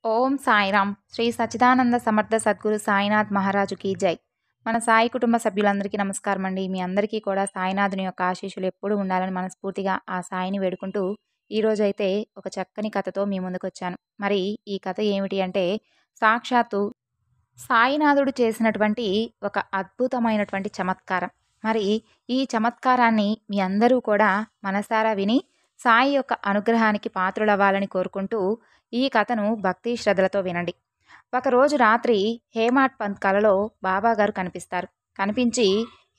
ఓం సాయిరామ్. శ్రీ సచ్చిదానంద సమర్థ సద్గురు సాయినాథ్ మహారాజుకి జై. మన సాయి కుటుంబ సభ్యులందరికీ నమస్కారం అండి. మీ అందరికీ కూడా సాయినాథుని యొక్క ఆశీస్సులు ఎప్పుడూ ఉండాలని మనస్ఫూర్తిగా ఆ సాయిని వేడుకుంటూ ఈరోజైతే ఒక చక్కని కథతో మీ ముందుకు వచ్చాను. మరి ఈ కథ ఏమిటి అంటే, సాక్షాత్తు సాయినాథుడు చేసినటువంటి ఒక అద్భుతమైనటువంటి చమత్కారం. మరి ఈ చమత్కారాన్ని మీ అందరూ కూడా మనసారా విని సాయి యొక్క అనుగ్రహానికి పాత్రులవ్వాలని కోరుకుంటూ ఈ కథను భక్తి శ్రద్ధలతో వినండి. ఒకరోజు రాత్రి హేమాడ్ పంత్ కలలో బాబాగారు కనిపిస్తారు. కనిపించి,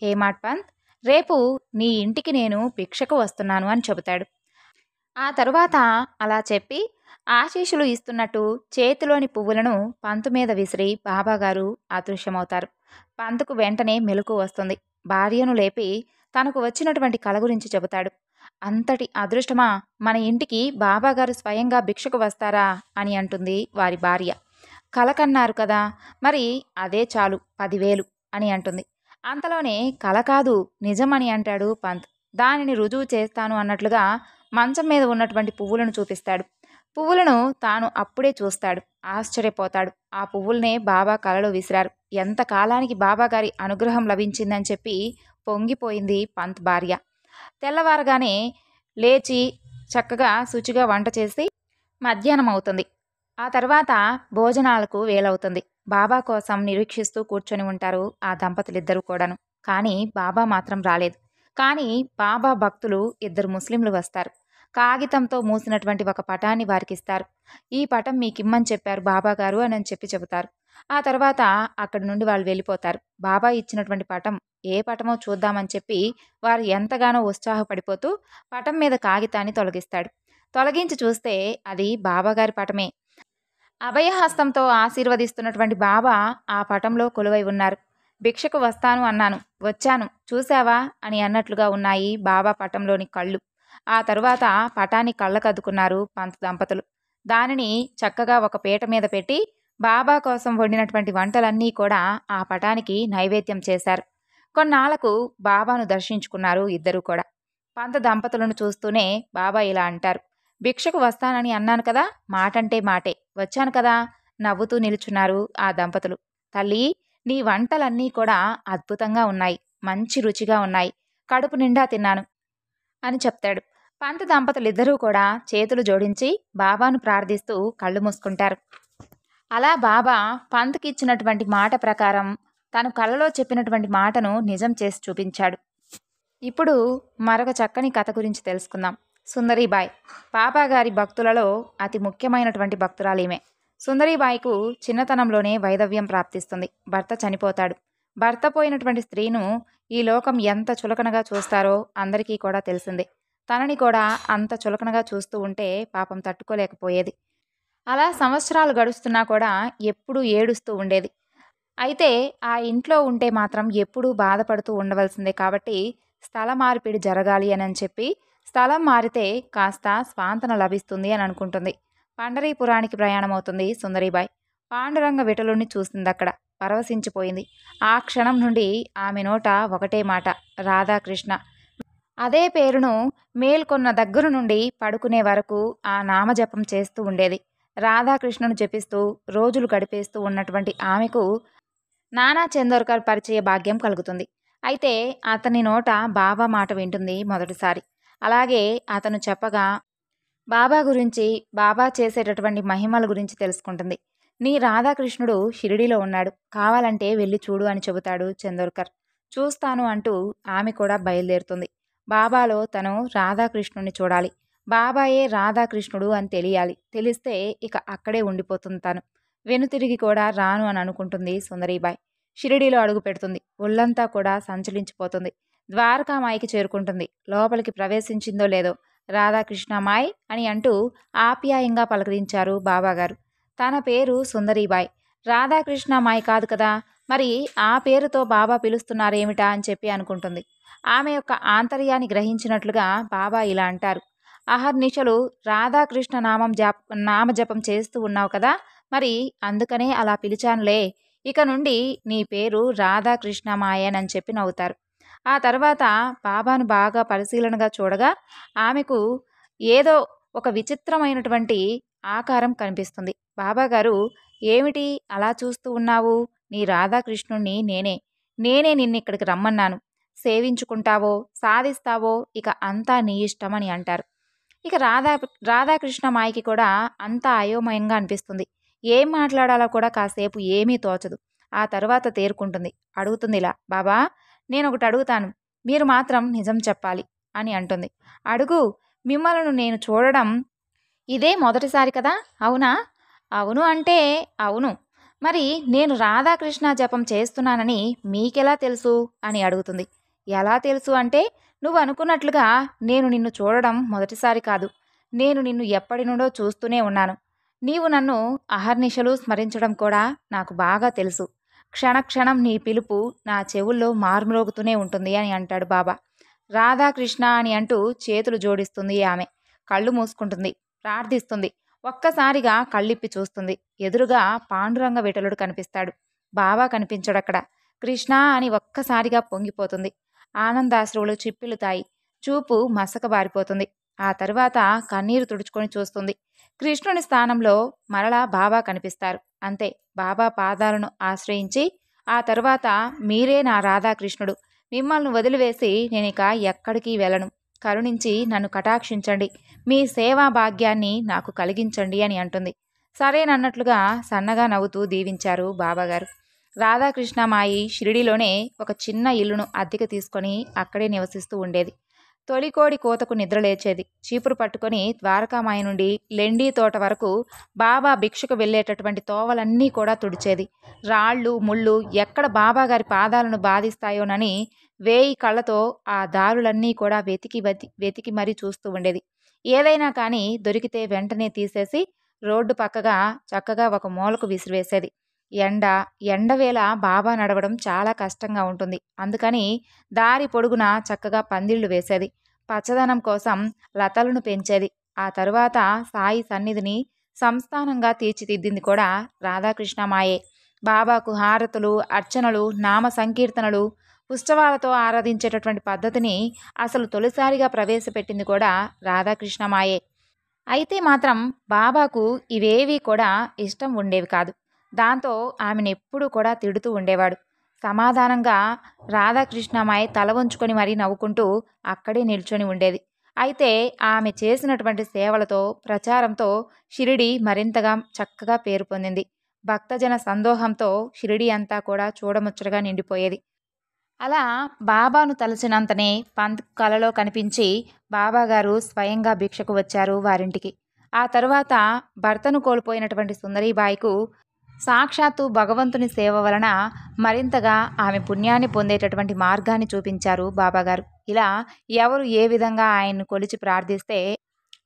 హేమాడ్ పంత్, రేపు నీ ఇంటికి నేను భిక్షకు వస్తున్నాను అని చెబుతాడు. ఆ తరువాత అలా చెప్పి ఆశీస్సులు ఇస్తున్నట్టు చేతిలోని పువ్వులను పంతు మీద విసిరి బాబాగారు అదృశ్యమవుతారు. పంతుకు వెంటనే మెలకు వస్తుంది. భార్యను లేపి తనకు వచ్చినటువంటి కల గురించి చెబుతాడు. అంతటి అదృష్టమా, మన ఇంటికి బాబాగారు స్వయంగా భిక్షకు వస్తారా అని అంటుంది వారి భార్య. కల కన్నారు కదా, మరి అదే చాలు, 10,000 అని అంటుంది. అంతలోనే కల కాదు, నిజమని అంటాడు పంత్. దానిని రుజువు చేస్తాను అన్నట్లుగా మంచం మీద ఉన్నటువంటి పువ్వులను చూపిస్తాడు. పువ్వులను తాను అప్పుడే చూస్తాడు. ఆశ్చర్యపోతాడు. ఆ పువ్వులనే బాబా కలలో విసిరారు. ఎంత కాలానికి బాబాగారి అనుగ్రహం లభించిందని చెప్పి పొంగిపోయింది పంత్ భార్య. తెల్లవారగానే లేచి చక్కగా శుచిగా వంట చేసి మధ్యాహ్నం అవుతుంది. ఆ తర్వాత భోజనాలకు వేలవుతుంది. బాబా కోసం నిరీక్షిస్తూ కూర్చొని ఉంటారు ఆ దంపతులిద్దరూ కూడాను. కానీ బాబా మాత్రం రాలేదు. కానీ బాబా భక్తులు 2 ముస్లింలు వస్తారు. కాగితంతో మూసినటువంటి ఒక పటాన్ని వారికిస్తారు. ఈ పటం మీకిమ్మని చెప్పారు బాబాగారు అని చెప్పి చెబుతారు. ఆ తర్వాత అక్కడి నుండి వాళ్ళు వెళ్ళిపోతారు. బాబా ఇచ్చినటువంటి పటం ఏ పటమో చూద్దామని చెప్పి వారు ఎంతగానో ఉత్సాహపడిపోతూ పటం మీద కాగితాన్ని తొలగిస్తాడు. తొలగించి చూస్తే అది బాబాగారి పటమే. అభయహస్తంతో ఆశీర్వదిస్తున్నటువంటి బాబా ఆ పటంలో కొలువై ఉన్నారు. భిక్షకు వస్తాను అన్నాను, వచ్చాను, చూశావా అని అన్నట్లుగా ఉన్నాయి బాబా పటంలోని కళ్ళు. ఆ తరువాత పటాన్ని కళ్ళకద్దుకున్నారు పంత్ దంపతులు. దానిని చక్కగా ఒక పీట మీద పెట్టి బాబా కోసం వండినటువంటి వంటలన్నీ కూడా ఆ పటానికి నైవేద్యం చేశారు. కొన్నాళ్లకు బాబాను దర్శించుకున్నారు ఇద్దరూ కూడా. పంత దంపతులను చూస్తూనే బాబా ఇలా అంటారు, భిక్షకు వస్తానని అన్నాను కదా, మాటంటే మాటే, వచ్చాను కదా. నవ్వుతూ నిలుచున్నారు ఆ దంపతులు. తల్లి, నీ వంటలన్నీ కూడా అద్భుతంగా ఉన్నాయి, మంచి రుచిగా ఉన్నాయి, కడుపు నిండా తిన్నాను అని చెప్తాడు. పంత దంపతులిద్దరూ కూడా చేతులు జోడించి బాబాను ప్రార్థిస్తూ కళ్ళు మూసుకుంటారు. అలా బాబా పంత్కి ఇచ్చినటువంటి మాట ప్రకారం తను కలలో చెప్పినటువంటి మాటను నిజం చేసి చూపించాడు. ఇప్పుడు మరొక చక్కని కథ గురించి తెలుసుకుందాం. సుందరీబాయి బాబాగారి భక్తులలో అతి ముఖ్యమైనటువంటి భక్తురాలు ఈమె. సుందరీబాయికు చిన్నతనంలోనే వైధవ్యం ప్రాప్తిస్తుంది. భర్త చనిపోతాడు. భర్త పోయినటువంటి స్త్రీను ఈ లోకం ఎంత చులకనగా చూస్తారో అందరికీ కూడా తెలిసిందే. తనని కూడా అంత చులకనగా చూస్తూ ఉంటే పాపం తట్టుకోలేకపోయేది. అలా సంవత్సరాలు గడుస్తున్నా కూడా ఎప్పుడూ ఏడుస్తూ ఉండేది. అయితే ఆ ఇంట్లో ఉంటే మాత్రం ఎప్పుడూ బాధపడుతూ ఉండవలసిందే. కాబట్టి స్థల మార్పిడి జరగాలి అని చెప్పి స్థలం మారితే కాస్త స్వాంతన లభిస్తుంది అని అనుకుంటుంది. పండరీపురానికి ప్రయాణమవుతుంది సుందరీబాయి. పాండురంగ విఠలుణ్ణి చూసిందక్కడ. పరవశించిపోయింది. ఆ క్షణం నుండి ఆమె నోట ఒకటే మాట, రాధాకృష్ణ. అదే పేరును మేల్కొన్న దగ్గర నుండి పడుకునే వరకు ఆ నామజపం చేస్తూ ఉండేది. రాధాకృష్ణను జపిస్తూ రోజులు గడిపేస్తూ ఉన్నటువంటి ఆమెకు నానా చందోర్కర్ పరిచయ భాగ్యం కలుగుతుంది. అయితే అతని నోట బాబా మాట వింటుంది మొదటిసారి. అలాగే అతను చెప్పగా బాబా గురించి, బాబా చేసేటటువంటి మహిమల గురించి తెలుసుకుంటుంది. నీ రాధాకృష్ణుడు షిరిడీలో ఉన్నాడు, కావాలంటే వెళ్ళి చూడు అని చెబుతాడు చందోర్కర్. చూస్తాను అంటూ ఆమె కూడా బయలుదేరుతుంది. బాబాలో తను రాధాకృష్ణుని చూడాలి, బాబాయే రాధాకృష్ణుడు అని తెలియాలి. తెలిస్తే ఇక అక్కడే ఉండిపోతుంది తను. వెనుతిరిగి కూడా రాను అని అనుకుంటుంది సుందరీబాయి. షిరిడీలో అడుగు పెడుతుంది. ఒళ్ళంతా కూడా సంచలించిపోతుంది. ద్వారకామాయికి చేరుకుంటుంది. లోపలికి ప్రవేశించిందో లేదో రాధాకృష్ణమాయ్ అని అంటూ ఆప్యాయంగా పలకరించారు బాబాగారు. తన పేరు సుందరీబాయి, రాధాకృష్ణమాయ్ కాదు కదా, మరి ఆ పేరుతో బాబా పిలుస్తున్నారేమిటా అని చెప్పి అనుకుంటుంది. ఆమె యొక్క ఆంతర్యాన్ని గ్రహించినట్లుగా బాబా ఇలా అంటారు, అహర్నిశలు రాధాకృష్ణ నామజపం చేస్తూ ఉన్నావు కదా, మరి అందుకనే అలా పిలిచానులే. ఇక నుండి నీ పేరు రాధాకృష్ణమాయన్ అని చెప్పి నవ్వుతారు. ఆ తర్వాత బాబాను బాగా పరిశీలనగా చూడగా ఆమెకు ఏదో ఒక విచిత్రమైనటువంటి ఆకారం కనిపిస్తుంది. బాబాగారు, ఏమిటి అలా చూస్తూ ఉన్నావు? నీ రాధాకృష్ణుణ్ణి నేనే నిన్నిక్కడికి రమ్మన్నాను. సేవించుకుంటావో, సాధిస్తావో ఇక అంతా నీ ఇష్టం అని అంటారు. ఇక రాధాకృష్ణ మాయకి కూడా అంతా అయోమయంగా అనిపిస్తుంది. ఏం మాట్లాడాలో కూడా కాసేపు ఏమీ తోచదు. ఆ తర్వాత తేరుకుంటుంది. అడుగుతుందిలా, బాబా, నేనొకటి అడుగుతాను. మీరు మాత్రం నిజం చెప్పాలి అని అంటుంది. అడుగు. మిమ్మల్ని నేను చూడడం ఇదే మొదటిసారి కదా? అవునా? అవును అంటే అవును. మరి నేను రాధాకృష్ణ జపం చేస్తున్నానని మీకెలా తెలుసు అని అడుగుతుంది. ఎలా తెలుసు అంటే, నువ్వు అనుకున్నట్లుగా నేను నిన్ను చూడడం మొదటిసారి కాదు. నేను నిన్ను ఎప్పటి నుండో చూస్తూనే ఉన్నాను. నీవు నన్ను అహర్నిశలు స్మరించడం కూడా నాకు బాగా తెలుసు. క్షణక్షణం నీ పిలుపు నా చెవుల్లో మార్మ్రోగుతూనే ఉంటుంది అని అంటాడు బాబా. రాధాకృష్ణ అని అంటూ చేతులు జోడిస్తుంది ఆమె. కళ్ళు మూసుకుంటుంది. ప్రార్థిస్తుంది. ఒక్కసారిగా కళ్ళిప్పి చూస్తుంది. ఎదురుగా పాండురంగ విఠలుడు కనిపిస్తాడు. బాబా కనిపించడక్కడ. కృష్ణ అని ఒక్కసారిగా పొంగిపోతుంది. ఆనందాశ్రువులు చిప్పిలుతాయి. చూపు మసకబారిపోతుంది. ఆ తరువాత కన్నీరు తుడుచుకొని చూస్తుంది. కృష్ణుని స్థానంలో మరలా బాబా కనిపిస్తారు. అంతే. బాబా పాదాలను ఆశ్రయించి, ఆ తరువాత మీరే నా రాధాకృష్ణుడు. మిమ్మల్ని వదిలివేసి నేనిక ఎక్కడికి వెళ్ళను. కరుణించి నన్ను కటాక్షించండి. మీ సేవా భాగ్యాన్ని నాకు కలిగించండి అని అంటుంది. సరేనన్నట్లుగా సన్నగా నవ్వుతూ దీవించారు బాబాగారు. రాధాకృష్ణమాయి షిరిడిలోనే ఒక చిన్న ఇల్లును అద్దెకు తీసుకొని అక్కడే నివసిస్తూ ఉండేది. తొలికోడి కోతకు నిద్రలేచేది. చీపురు పట్టుకొని ద్వారకామాయి నుండి లెండీ తోట వరకు బాబా భిక్షకు వెళ్ళేటటువంటి తోవలన్నీ కూడా తుడిచేది. రాళ్ళు ముళ్ళు ఎక్కడ బాబాగారి పాదాలను బాధిస్తాయోనని 1000 కళ్ళతో ఆ దారులన్నీ కూడా వెతికి మరీ చూస్తూ ఉండేది. ఏదైనా కానీ దొరికితే వెంటనే తీసేసి రోడ్డు పక్కగా చక్కగా ఒక మూలకు విసిరివేసేది. ఎండవేళ బాబా నడవడం చాలా కష్టంగా ఉంటుంది. అందుకని దారి పొడుగునా చక్కగా పందిళ్లు వేసేది. పచ్చదనం కోసం లతలను పెంచేది. ఆ తరువాత సాయి సన్నిధిని సంస్థానంగా తీర్చిదిద్దింది కూడా రాధాకృష్ణమాయే. బాబాకు హారతులు, అర్చనలు, నామ సంకీర్తనలు, ఉత్సవాలతో ఆరాధించేటటువంటి పద్ధతిని అసలు తొలిసారిగా ప్రవేశపెట్టింది కూడా రాధాకృష్ణమాయే. అయితే మాత్రం బాబాకు ఇవేవీ కూడా ఇష్టం ఉండేవి కాదు. దాంతో ఆమెనెప్పుడూ కూడా తిడుతూ ఉండేవాడు. సమాధానంగా రాధాకృష్ణమాయ తల వంచుకొని మరీ నవ్వుకుంటూ అక్కడే నిల్చొని ఉండేది. అయితే ఆమె చేసినటువంటి సేవలతో, ప్రచారంతో షిరిడి మరింతగా చక్కగా పేరు పొందింది. భక్తజన సందోహంతో షిరిడి అంతా కూడా చూడముచ్చటగా నిండిపోయేది. అలా బాబాను తలచినంతనే పంత్ కలలో కనిపించి బాబాగారు స్వయంగా భిక్షకు వచ్చారు వారింటికి. ఆ తరువాత భర్తను కోల్పోయినటువంటి సుందరీబాయికు సాక్షాత్తు భగవంతుని సేవ వలన మరింతగా ఆమె పుణ్యాన్ని పొందేటటువంటి మార్గాన్ని చూపించారు బాబాగారు. ఇలా ఎవరు ఏ విధంగా ఆయన్ను కొలిచి ప్రార్థిస్తే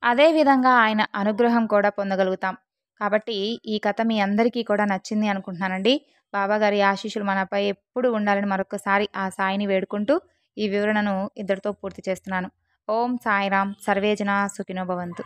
అదే విధంగా ఆయన అనుగ్రహం కూడా పొందగలుగుతాం. కాబట్టి ఈ కథ మీ అందరికీ కూడా నచ్చింది అనుకుంటున్నానండి. బాబాగారి ఆశీస్సులు మనపై ఎప్పుడు ఉండాలని మరొకసారి ఆ సాయిని వేడుకుంటూ ఈ వివరణను ఇద్దరితో పూర్తి చేస్తున్నాను. ఓం సాయిరాం. సర్వేజన సుఖినో భవంతు.